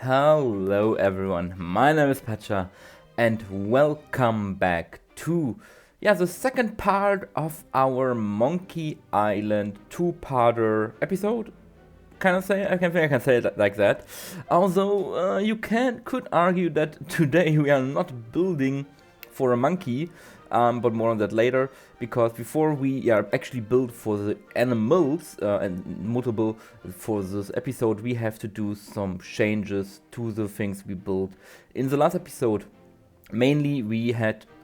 Hello everyone, my name is Pacha and welcome back to the second part of our Monkey Island two-parter episode. I can say it like that. Although you could argue that today we are not building for a monkey, but more on that later, because before we are actually built for the animals and multiple for this episode, we have to do some changes to the things we built in the last episode. Mainly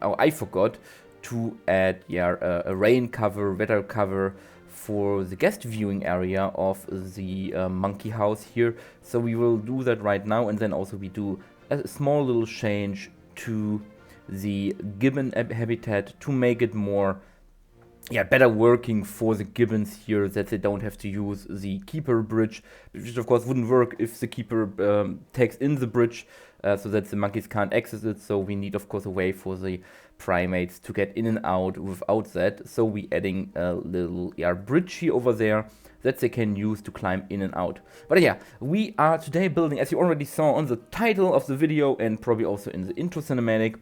I forgot to add a rain cover, weather cover for the guest viewing area of the monkey house here. So we will do that right now, and then also we do a small little change to the gibbon habitat to make it more better working for the gibbons here, that they don't have to use the keeper bridge, which of course wouldn't work if the keeper takes in the bridge, so that the monkeys can't access it. So we need of course a way for the primates to get in and out without that, so we adding a little bridge here over there that they can use to climb in and out. But we are today building, as you already saw on the title of the video and probably also in the intro cinematic,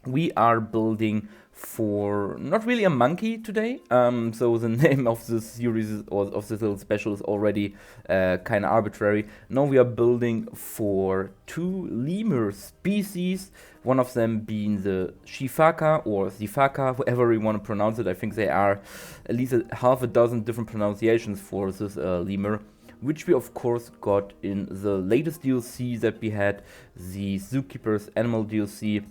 we are building for not really a monkey today. So the name of this series or of this little special is already kind of arbitrary. No, we are building for two lemur species, one of them being the Sifaka or Sifaka, whoever you want to pronounce it. I think there are at least half a dozen different pronunciations for this lemur, which we of course got in the latest DLC that we had, the Zookeeper's Animal DLC.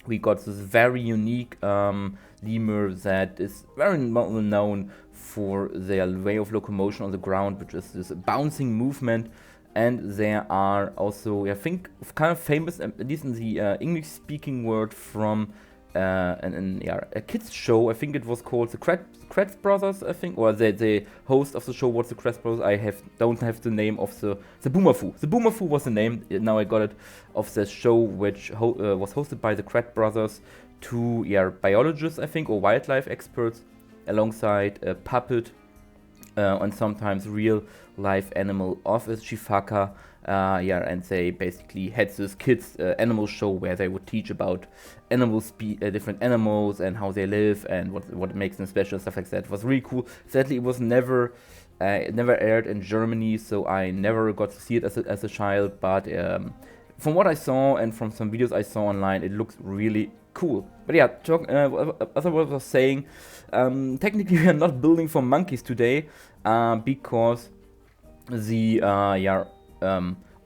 We got this very unique lemur that is very well known for their way of locomotion on the ground, which is this bouncing movement. And there are also, I think, kind of famous, at least in the English-speaking world, from a kids show. I think it was called the Kratz Brothers, I think, or the host of the show was the Kratz Brothers. I don't have the name of the Boomerfoo. The Boomerfoo was the name. Now I got it, of the show, which was hosted by the Kratz Brothers, two biologists, I think, or wildlife experts, alongside a puppet and sometimes real life animal of a Sifaka. And they basically had this kids animal show where they would teach about different animals and how they live and what makes them special and stuff like that. It was really cool. Sadly, it was never aired in Germany, so I never got to see it as a child. But from what I saw and from some videos I saw online, it looks really cool. But as I was saying, technically we are not building for monkeys today, because the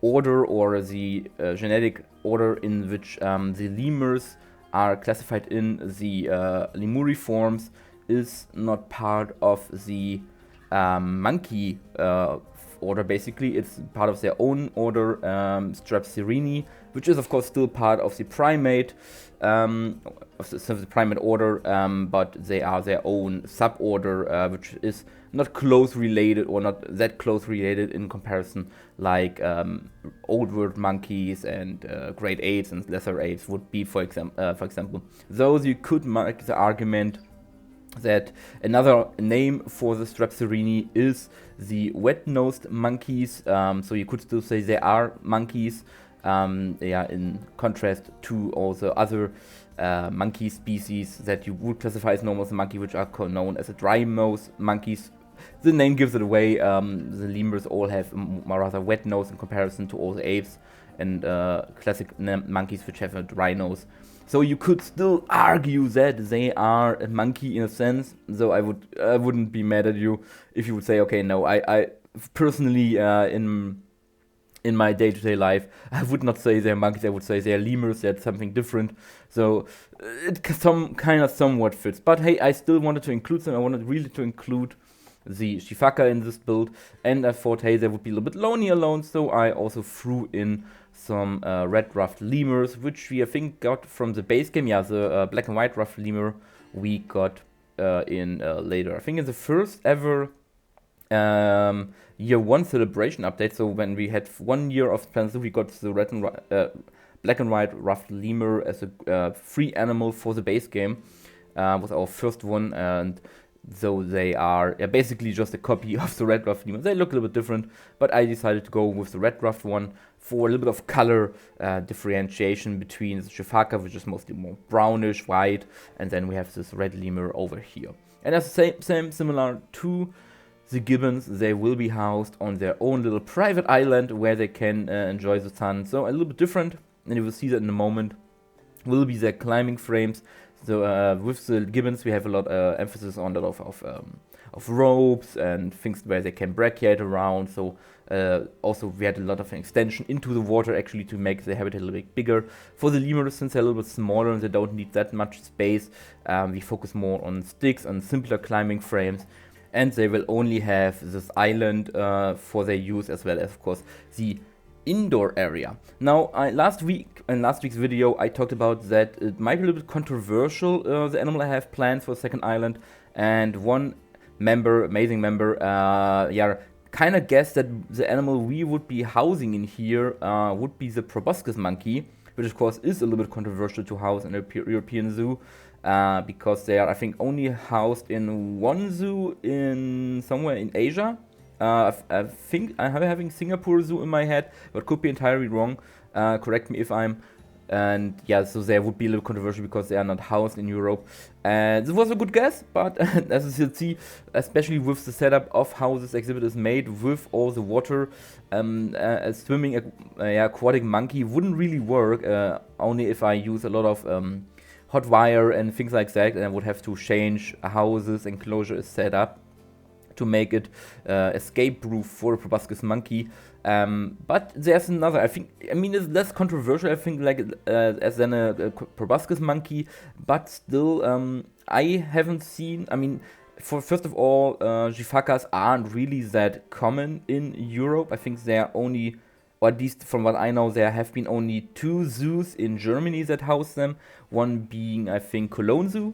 order or the genetic order in which the lemurs are classified in the lemuriforms is not part of the monkey order. Basically, it's part of their own order, Strepsirini, which is of course still part of the primate order, but they are their own suborder, which is not close related or not that close related in comparison, like old world monkeys and great apes and lesser apes would be, for example. Those you could make the argument that another name for the Strepsirini is the wet-nosed monkeys. So you could still say they are monkeys, in contrast to all the other monkey species that you would classify as normal as a monkey, which are known as the dry-nosed monkeys. The name gives it away. The lemurs all have a rather wet nose in comparison to all the apes and classic monkeys, which have a dry nose. So you could still argue that they are a monkey in a sense. So I wouldn't be mad at you if you would say, okay, no, I personally in my day-to-day life, I would not say they're monkeys. I would say they're lemurs. They're something different. So it somewhat fits. But hey, I still wanted to include them. I wanted really to include the Sifaka in this build, and I thought, hey, they would be a little bit lonely alone, so I also threw in some Red Ruffed Lemurs, which we I think got from the base game. The black and white Ruffed Lemur we got in later. I think in the first ever year one celebration update. So when we had 1 year of Planet Zoo, we got the black and white Ruffed Lemur as a free animal for the base game. Was our first one, and So they are basically just a copy of the Red Ruffed Lemur. They look a little bit different, but I decided to go with the Red Ruffed one for a little bit of color differentiation between the Sifaka, which is mostly more brownish, white, and then we have this red lemur over here. And that's the same similar to the gibbons. They will be housed on their own little private island where they can enjoy the sun. So a little bit different, and you will see that in a moment, will be their climbing frames. So with the gibbons, we have a lot emphasis on a lot of ropes and things where they can brachiate around. So also we had a lot of extension into the water actually to make the habitat a little bit bigger. For the lemurs, since they're a little bit smaller and they don't need that much space, we focus more on sticks, on simpler climbing frames. And they will only have this island for their use, as well as, of course, the indoor area. Now, last week's video, I talked about that it might be a little bit controversial, the animal I have planned for the second island, and one member, amazing member, kind of guessed that the animal we would be housing in here would be the proboscis monkey, which of course is a little bit controversial to house in a European zoo, because they are, I think, only housed in one zoo in somewhere in Asia. I think I'm having Singapore Zoo in my head, but could be entirely wrong. Correct me if I'm. And yeah, so they would be a little controversial because they are not housed in Europe. And this was a good guess, but as you see, especially with the setup of how this exhibit is made, with all the water, a swimming aquatic monkey wouldn't really work. Only if I use a lot of hot wire and things like that, and I would have to change how this enclosure is set up to make it escape-proof for a proboscis monkey. But there's another, I mean, it's less controversial, I think, like as than a proboscis monkey, but still, I haven't seen, I mean, first of all, Sifakas aren't really that common in Europe. I think there are only, or at least from what I know, there have been only 2 zoos in Germany that house them, one being, I think, Cologne Zoo,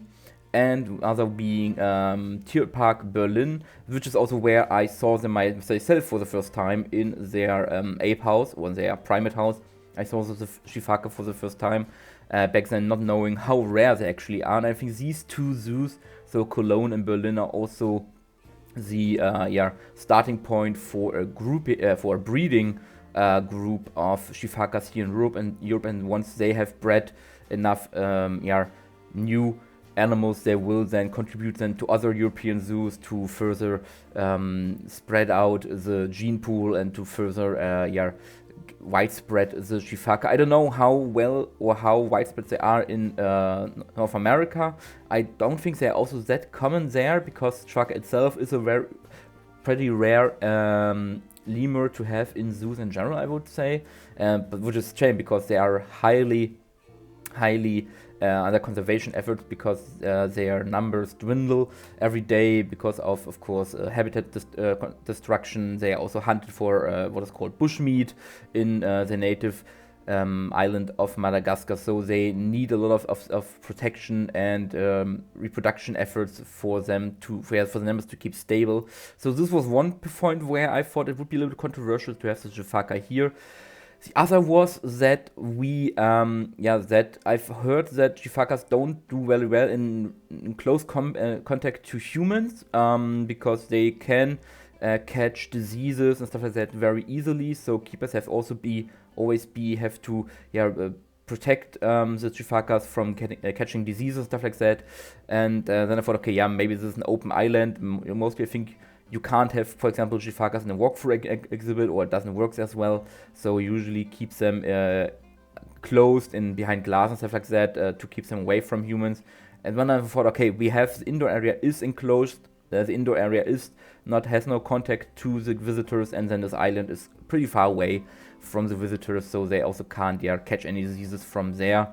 and other being Tierpark Berlin, which is also where I saw them myself for the first time in their ape house, or their primate house. I saw the Sifaka for the first time back then, not knowing how rare they actually are. And I think these 2 zoos, so Cologne and Berlin, are also the starting point for a group, for a breeding group of Sifakas here in Europe. And once they have bred enough new animals, they will then contribute them to other European zoos to further spread out the gene pool and to further widespread the Sifaka. I don't know how well or how widespread they are in North America. I don't think they're also that common there, because Sifaka itself is a pretty rare lemur to have in zoos in general, I would say, but which is a shame because they are highly under conservation efforts, because their numbers dwindle every day because of course, habitat destruction. They are also hunted for what is called bushmeat in the native island of Madagascar, so they need a lot of protection and reproduction efforts for them for the numbers to keep stable. So this was one point where I thought it would be a little controversial to have the Sifaka here. The other was that that I've heard that Sifakas don't do very well in close contact to humans, because they can catch diseases and stuff like that very easily. So keepers have also always have to protect the Sifakas from catching diseases and stuff like that. And then I thought, okay, maybe this is an open island. Mostly I think you can't have, for example, Sifakas in a walkthrough exhibit, or it doesn't work as well. So usually keeps them closed in behind glass and stuff like that to keep them away from humans. And then I thought, okay, we have the indoor area is enclosed. The indoor area has no contact to the visitors, and then this island is pretty far away from the visitors, so they also can't catch any diseases from there.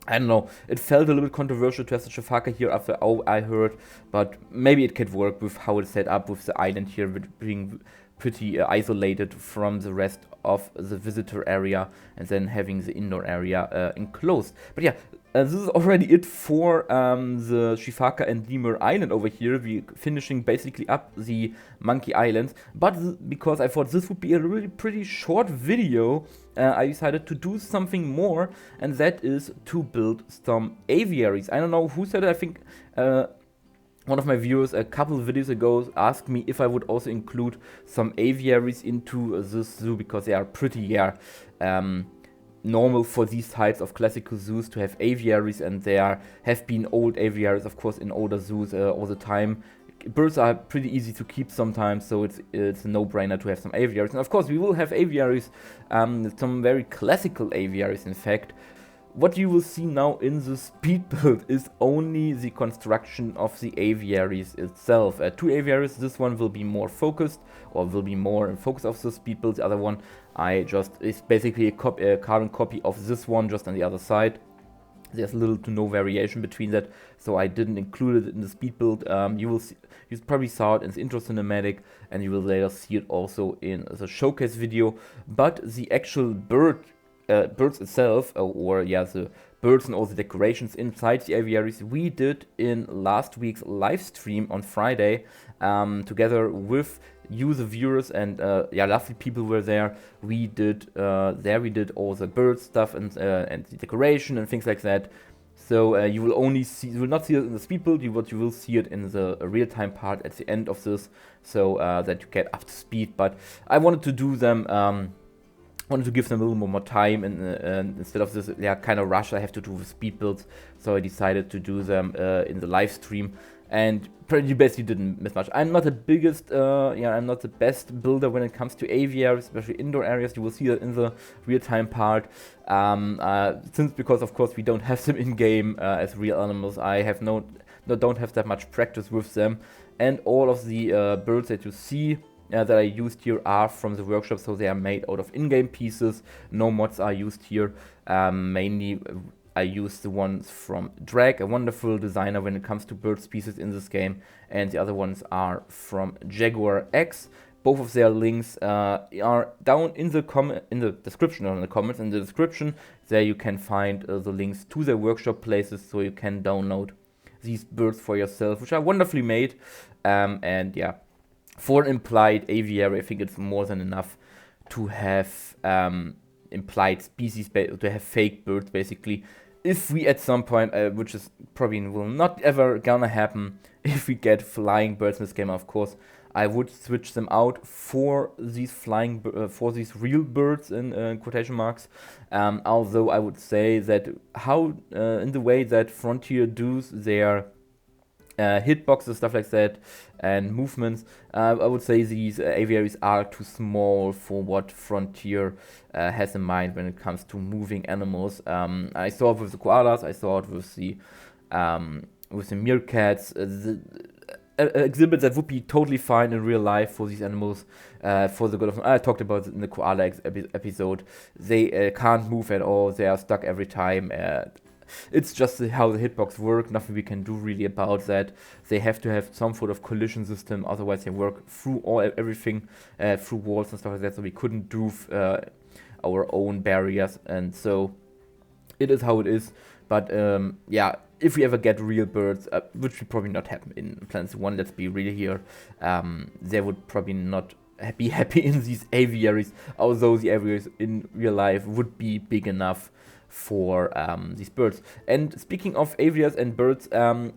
I don't know, it felt a little bit controversial to have the Sifaka here after all I heard, but maybe it could work with how it's set up, with the island here being pretty isolated from the rest of the visitor area, and then having the indoor area enclosed. But this is already it for the Sifaka and Lemur Island over here. We're finishing basically up the Monkey Islands, but because I thought this would be a really pretty short video, I decided to do something more, and that is to build some aviaries. I don't know who said it. I think One of my viewers a couple of videos ago asked me if I would also include some aviaries into this zoo, because they are pretty normal for these types of classical zoos to have aviaries, and there have been old aviaries, of course, in older zoos all the time. Birds are pretty easy to keep sometimes, so it's a no-brainer to have some aviaries. And of course, we will have aviaries, some very classical aviaries, in fact. What you will see now in the speed build is only the construction of the aviaries itself. 2 aviaries, this one will be more focused, or will be more in focus of the speed build. The other one is basically a carbon copy of this one, just on the other side. There's little to no variation between that, so I didn't include it in the speed build. You probably saw it in the intro cinematic, and you will later see it also in the showcase video. But the actual birds itself, the birds and all the decorations inside the aviaries, we did in last week's live stream on Friday, together with you, the viewers, and lovely people were there. We did all the bird stuff and the decoration and things like that. So you will not see it in the speed build, you will see it in the real-time part at the end of this, so that you get up to speed. But I wanted to do them. Wanted to give them a little more time, and instead of this kind of rush I have to do with speed builds, so I decided to do them in the live stream, and you basically didn't miss much. I'm not the biggest, I'm not the best builder when it comes to aviaries, especially indoor areas. You will see that in the real-time part, because of course we don't have them in game as real animals. I have don't have that much practice with them, and all of the birds that you see that I used here are from the workshop, so they are made out of in-game pieces. No mods are used here. Mainly I used the ones from Drag, a wonderful designer when it comes to bird species in this game, and the other ones are from Jaguar X. Both of their links are down in the description, or in the comments. In the description, there you can find the links to their workshop places, so you can download these birds for yourself, which are wonderfully made. For an implied aviary, I think it's more than enough to have implied species, to have fake birds, basically. If we at some point, which is probably will not ever gonna happen, if we get flying birds in this game, of course, I would switch them out for these for these real birds in quotation marks. Although I would say that in the way that Frontier does their hitboxes, stuff like that, and movements, I would say these aviaries are too small for what Frontier has in mind when it comes to moving animals. I saw it with the koalas, I saw it with the meerkats, exhibits that would be totally fine in real life for these animals. For the good of, I talked about it in the koala episode. They can't move at all, they are stuck every time. It's just how the hitbox work, nothing we can do really about that. They have to have some sort of collision system, otherwise they work through everything, through walls and stuff like that, so we couldn't do our own barriers, and so it is how it is. But if we ever get real birds, which will probably not happen in Planet 1, let's be real here, they would probably not be happy in these aviaries, although the aviaries in real life would be big enough for these birds. And speaking of aviaries and birds,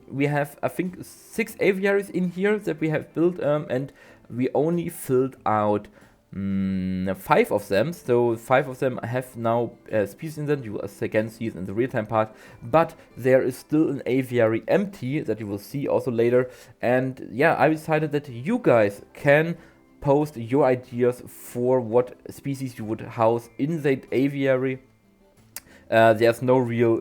we have, I think, 6 aviaries in here that we have built, and we only filled out 5 of them. So 5 of them have now species in them. You will again see it in the real-time part, but there is still an aviary empty that you will see also later. And yeah, I decided that you guys can post your ideas for what species you would house in that aviary. There's no real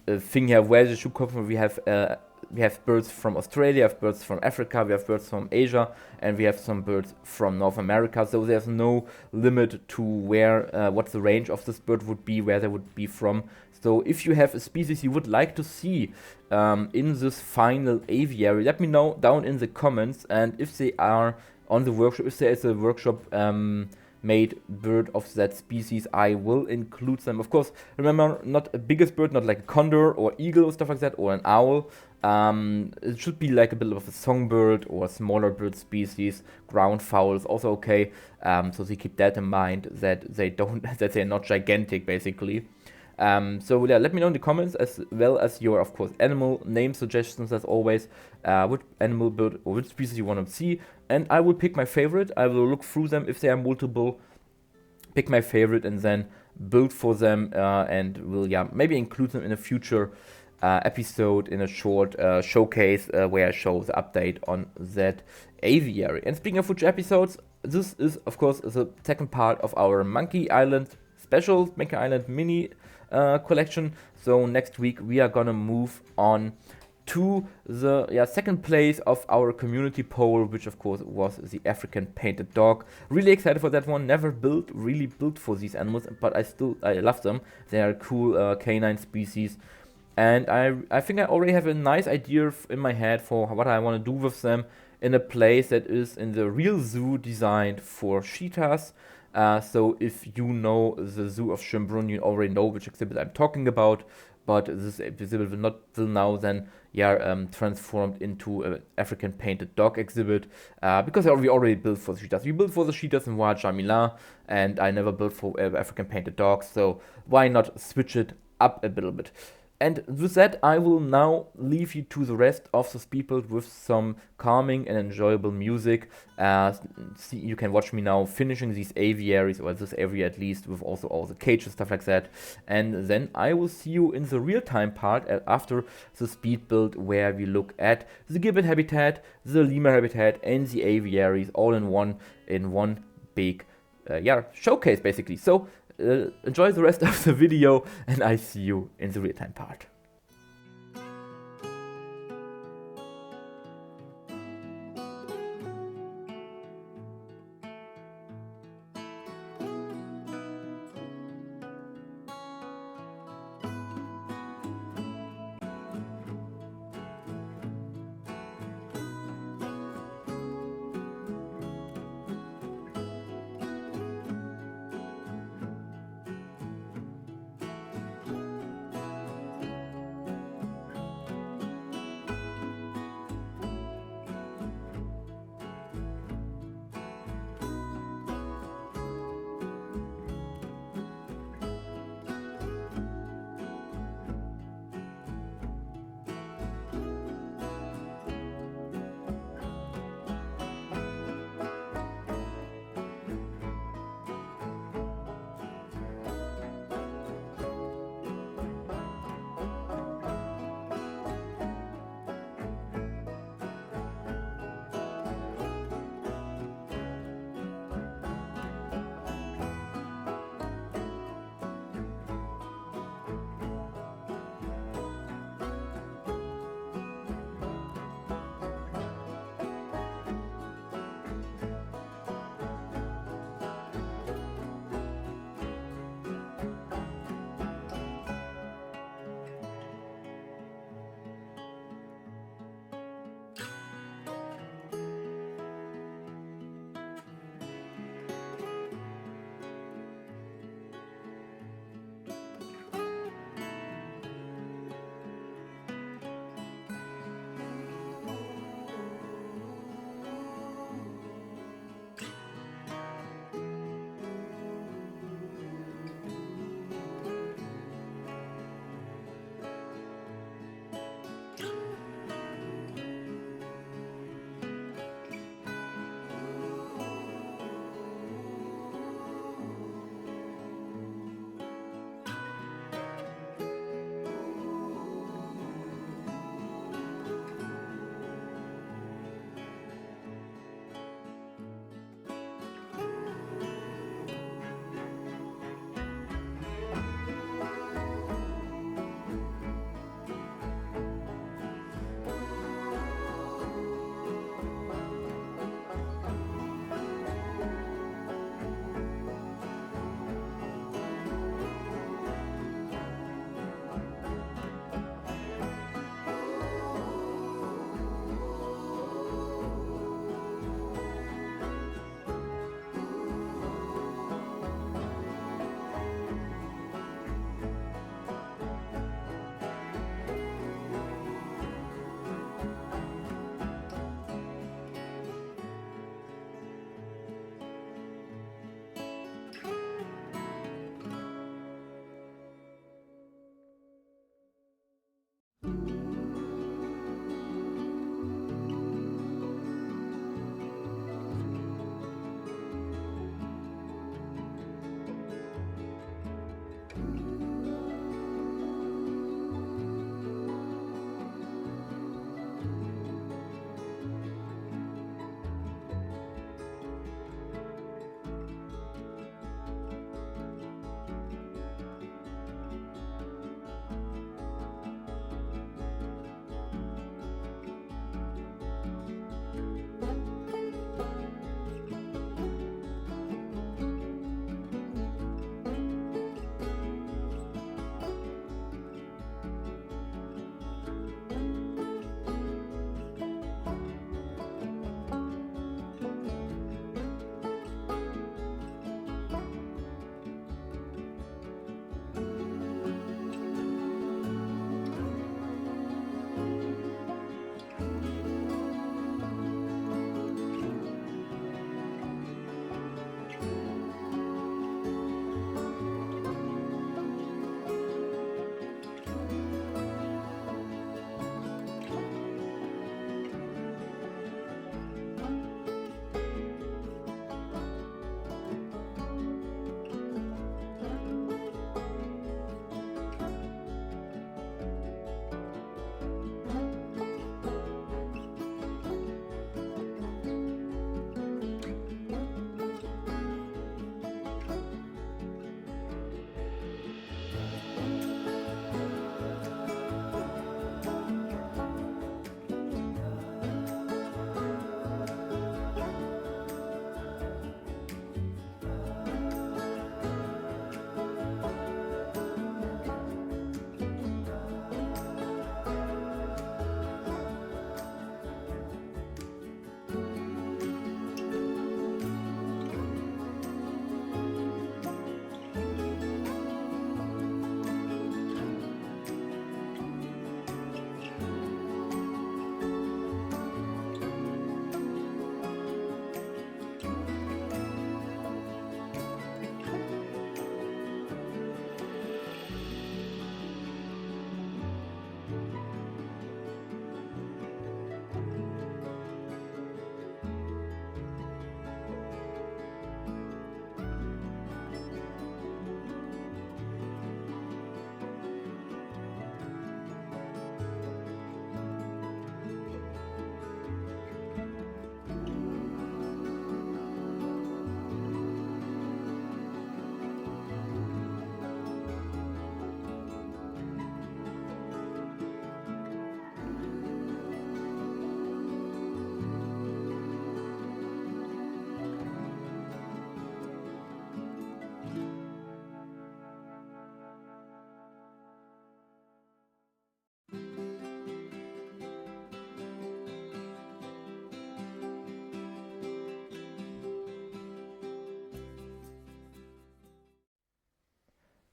thing here where they should come from. We have birds from Australia, we have birds from Africa, we have birds from Asia, and we have some birds from North America. So there's no limit to where what the range of this bird would be, where they would be from. So if you have a species you would like to see in this final aviary, let me know down in the comments. And if they are on the workshop, if there is a workshop made bird of that species, I will include them. Of course, remember, not a biggest bird, not like a condor or eagle or stuff like that, or an owl. It should be like a bit of a songbird or a smaller bird species. Ground fowl is also okay. So they keep that in mind, that they're not gigantic, basically. So yeah, let me know in the comments, as well as your, of course, animal name suggestions as always, which animal bird or which species you want to see, and I will pick my favorite. I will look through them if they are multiple, pick my favorite, and then build for them, and will maybe include them in a future episode, in a short showcase where I show the update on that aviary. And speaking of future episodes, this is of course the second part of our Monkey Island special, Monkey Island mini collection. So next week we are gonna move on to the second place of our community poll, which of course was the African painted dog. Really excited for that one. Never really built for these animals, but I love them. They are cool canine species, and I think I already have a nice idea in my head for what I want to do with them in a place that is in the real zoo designed for cheetahs. So if you know the zoo of Schönbrunn, you already know which exhibit I'm talking about. But this exhibit will not till now then transformed into an African painted dog exhibit, because we already built for the cheetahs. We built for the cheetahs in Wild Jamila, and I never built for African painted dogs, so why not switch it up a little bit? And with that, I will now leave you to the rest of the speed build with some calming and enjoyable music. You can watch me now finishing these aviaries, or this aviary at least, with also all the cages, stuff like that. And then I will see you in the real-time part after the speed build, where we look at the gibbon habitat, the lemur habitat, and the aviaries all in one big showcase, basically. So enjoy the rest of the video, and I see you in the real-time part.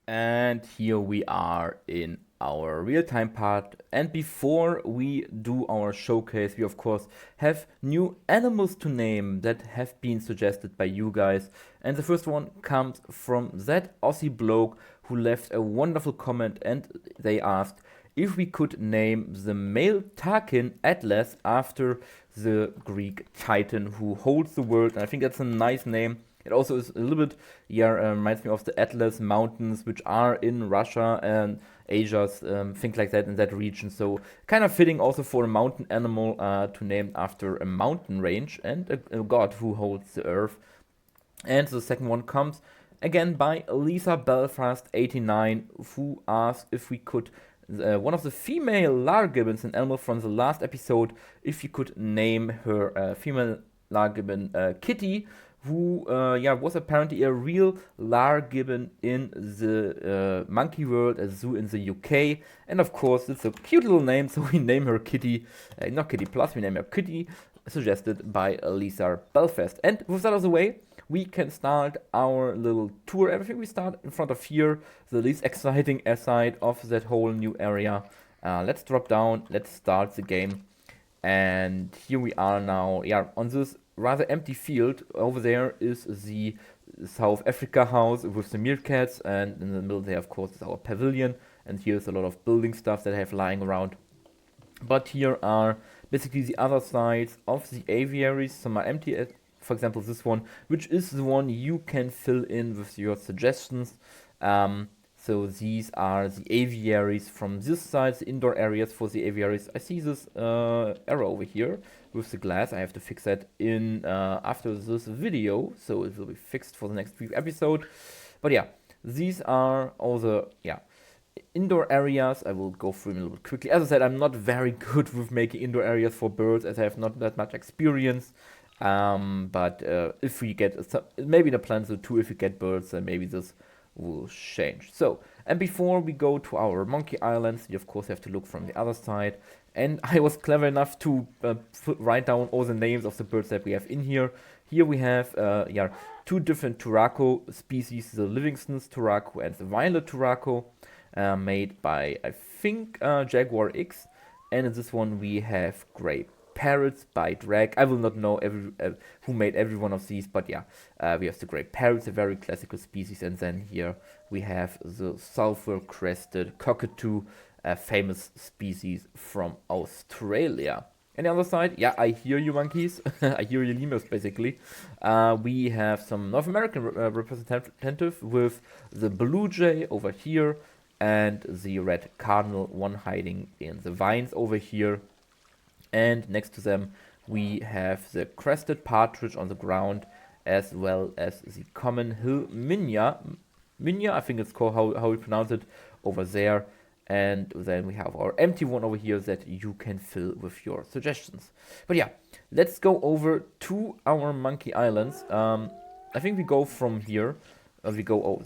And here we are in our real-time part, and before we do our showcase, we of course have new animals to name that have been suggested by you guys. And the first one comes from that Aussie bloke who left a wonderful comment, and they asked if we could name the male Takin Atlas after the Greek titan who holds the world. And I think that's a nice name. It also is a little bit, reminds me of the Atlas Mountains, which are in Russia and Asia, things like that in that region. So kind of fitting also for a mountain animal to name after a mountain range and a god who holds the earth. And the second one comes again by Lisa Belfast 89, who asked if we could, one of the female Lar Gibbons, an animal from the last episode, if you could name her female Lar Gibbon Kitty, who was apparently a real Lar Gibbon in the Monkey World, a zoo in the UK. And of course, it's a cute little name, so we name her Kitty, not Kitty Plus, we name her Kitty, suggested by Lisa Belfast. And with that out of the way, we can start our little tour. Everything we start in front of here, the least exciting side of that whole new area. Let's drop down, let's start the game. And here we are now, on this rather empty field. Over there is the South Africa house with the meerkats, and in the middle there of course is our pavilion, and here's a lot of building stuff that I have lying around. But here are basically the other sides of the aviaries. Some are empty, for example this one, which is the one you can fill in with your suggestions. So these are the aviaries from this side, the indoor areas for the aviaries. I see this arrow over here with the glass. I have to fix that in after this video, so it will be fixed for the next episode. But yeah, these are all the indoor areas. I will go through them a little bit quickly. As I said, I'm not very good with making indoor areas for birds, as I have not that much experience. But if we get maybe in a plan too, if we get birds, then maybe this will change. So, and before we go to our monkey islands, you of course have to look from the other side. And I was clever enough to write down all the names of the birds that we have in here. Here we have two different Turaco species, the Livingston's Turaco and the Violet Turaco, made by, I think, Jaguar X. And in this one we have gray parrots by Drag. I will not know who made every one of these, but yeah, we have the gray parrots, a very classical species, and then here we have the sulfur-crested cockatoo, a famous species from Australia. And the other side, yeah, I hear you monkeys, I hear you lemurs basically. We have some North American representative with the blue jay over here and the red cardinal, one hiding in the vines over here. And next to them we have the crested partridge on the ground, as well as the common hill minya, I think it's called how we pronounce it, over there. And then we have our empty one over here that you can fill with your suggestions. But yeah, let's go over to our monkey islands. I think we go from here. We go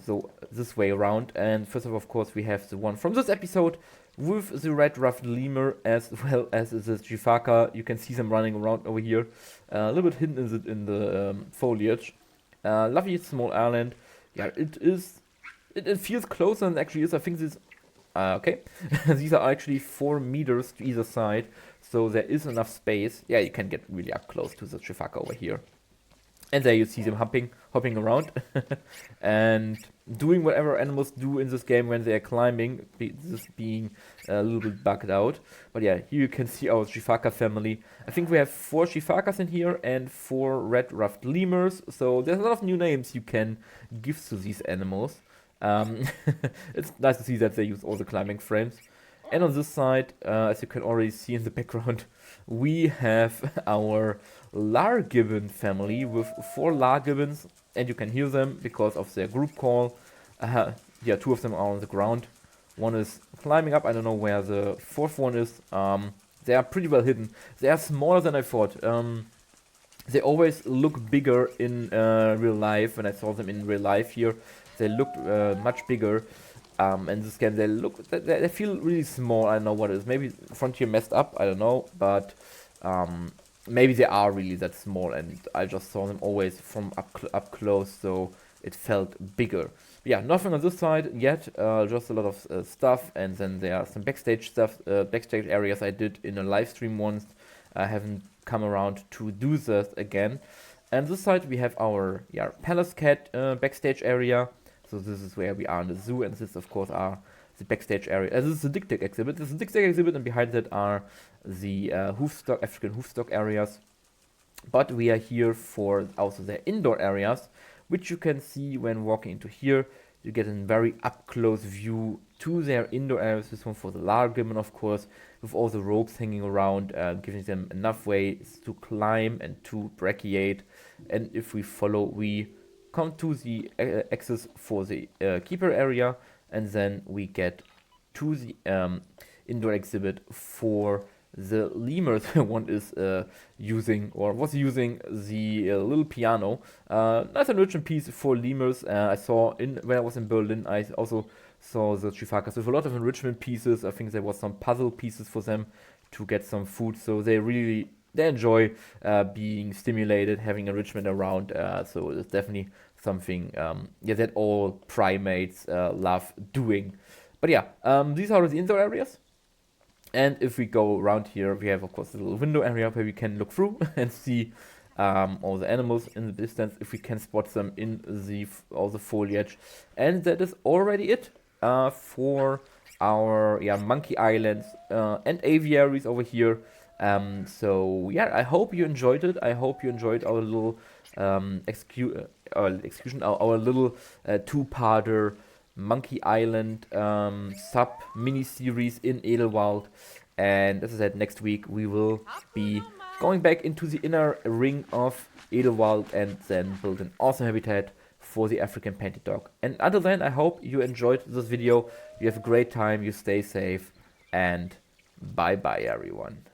this way around. And first of course, we have the one from this episode with the Red Ruffed Lemur, as well as the Sifaka. You can see them running around over here, a little bit hidden in the foliage. Lovely small island. Yeah, it feels closer than it actually is. I think this. Okay, these are actually 4 meters to either side, so there is enough space. Yeah, you can get really up close to the Sifaka over here. And there you see them hopping around and doing whatever animals do in this game when they are climbing, this being a little bit bugged out. But yeah, here you can see our Sifaka family. I think we have 4 Sifakas in here and 4 Red Ruffed Lemurs, so there's a lot of new names you can give to these animals. It's nice to see that they use all the climbing frames. And on this side, as you can already see in the background, we have our Lar Gibbon family with 4 Lar Gibbons, and you can hear them because of their group call. 2 of them are on the ground. One is climbing up, I don't know where the 4th one is. They are pretty well hidden. They are smaller than I thought. They always look bigger in real life. When I saw them in real life here, they looked much bigger. And this game, they feel really small. I don't know what it is. Maybe Frontier messed up, I don't know. But maybe they are really that small, and I just saw them always from up close. So it felt bigger. Yeah, nothing on this side yet, just a lot of stuff, and then there are some backstage stuff, backstage areas I did in a live stream once. I haven't come around to do this again. And this side we have our Palace Cat backstage area. So this is where we are in the zoo, and this of course are the backstage area. This is the Dik Dik exhibit. This is the Dik Dik exhibit, and behind that are the African hoofstock areas. But we are here for also their indoor areas, which you can see when walking into here. You get a very up-close view to their indoor areas. This one for the Lar Gibbon, of course, with all the ropes hanging around, giving them enough ways to climb and to brachiate. And if we follow, we come to the access for the keeper area, and then we get to the indoor exhibit for the lemurs. One is using, or was using, the little piano. Nice enrichment piece for lemurs. I saw when I was in Berlin, I also saw the Sifakas with a lot of enrichment pieces. I think there was some puzzle pieces for them to get some food, so they enjoy being stimulated, having enrichment around. So it's definitely something that all primates love doing. But yeah, these are the indoor areas. And if we go around here, we have of course a little window area where we can look through and see all the animals in the distance, if we can spot them in all the foliage. And that is already it for our monkey islands and aviaries over here. So yeah, I hope you enjoyed it. I hope you enjoyed our little our little two-parter Monkey Island sub mini series in Edelwald. And as I said, next week we will be going back into the inner ring of Edelwald and then build an awesome habitat for the African painted dog. And until then, I hope you enjoyed this video. You have a great time, you stay safe, and bye bye everyone.